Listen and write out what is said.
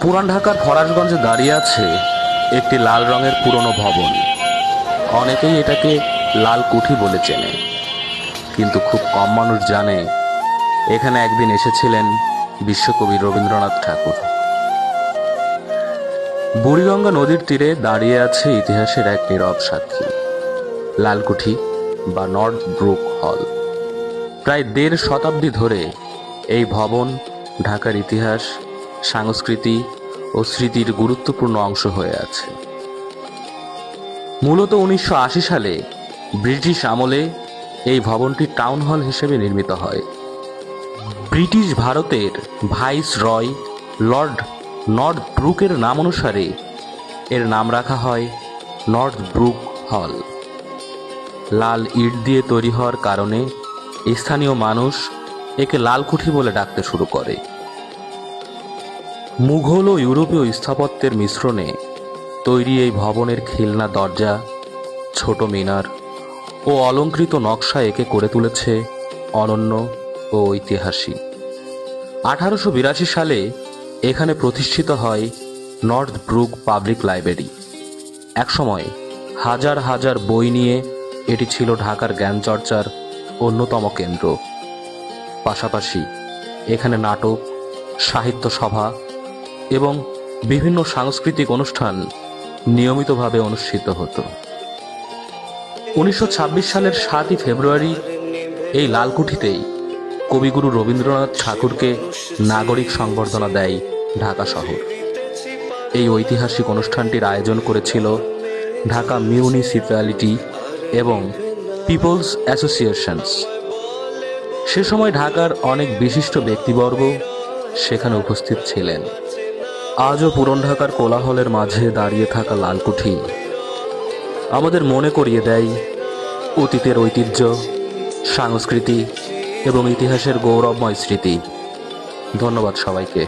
পুরান ঢাকার ফরাশগঞ্জে দাঁড়িয়ে আছে একটি লাল রঙের পুরনো ভবন। অনেকেই এটাকে লাল কুঠি বলে চেনে, কিন্তু খুব কম মানুষ জানে এখানে একদিন এসেছিলেন বিশ্বকবি রবীন্দ্রনাথ ঠাকুর। বুড়িগঙ্গা নদীর তীরে দাঁড়িয়ে আছে ইতিহাসের এক নীরব সাক্ষী, লালকুঠি বা নর্থ ব্রুক হল। প্রায় ১.৫ শতাব্দী ধরে এই ভবন ঢাকার ইতিহাস, সংস্কৃতি ও স্মৃতির গুরুত্বপূর্ণ অংশ হয়ে আছে। মূলত ১৯৮০ সালে ব্রিটিশ আমলে এই ভবনটি টাউন হল হিসেবে নির্মিত হয়। ব্রিটিশ ভারতের ভাইস রয় লর্ড নর্থ ব্রুকের নাম অনুসারে এর নাম রাখা হয় নর্থ ব্রুক হল। লাল ইট দিয়ে তৈরি হওয়ার কারণে স্থানীয় মানুষ একে লালকুঠি বলে ডাকতে শুরু করে। মুঘল ও ইউরোপীয় স্থাপত্যের মিশ্রণে তৈরি এই ভবনের খিলনা দরজা, ছোট মিনার ও অলংকৃত নকশা একে করে তুলেছে অনন্য ও ঐতিহাসিক। ১৮৮২ সালে এখানে প্রতিষ্ঠিত হয় নর্থ ব্রুক পাবলিক লাইব্রেরি। একসময় হাজার হাজার বই নিয়ে এটি ছিল ঢাকার জ্ঞানচর্চার অন্যতম কেন্দ্র। পাশাপাশি এখানে নাটক, সাহিত্য সভা এবং বিভিন্ন সাংস্কৃতিক অনুষ্ঠান নিয়মিতভাবে অনুষ্ঠিত হতো। ১৯২৬ সালের ৭ই ফেব্রুয়ারি এই লালকুঠিতেই কবিগুরু রবীন্দ্রনাথ ঠাকুরকে নাগরিক সংবর্ধনা দেয় ঢাকা শহর। এই ঐতিহাসিক অনুষ্ঠানটির আয়োজন করেছিল ঢাকা মিউনিসিপ্যালিটি এবং পিপলস অ্যাসোসিয়েশনস। সে সময় ঢাকার অনেক বিশিষ্ট ব্যক্তিবর্গ সেখানে উপস্থিত ছিলেন। আজও পুরন ঢাকার কোলাহলের মাঝে দাঁড়িয়ে থাকা লালকুঠি আমাদের মনে করিয়ে দেয় অতীতের ঐতিহ্য, সংস্কৃতি এবং ইতিহাসের গৌরবময় স্মৃতি। ধন্যবাদ সবাইকে।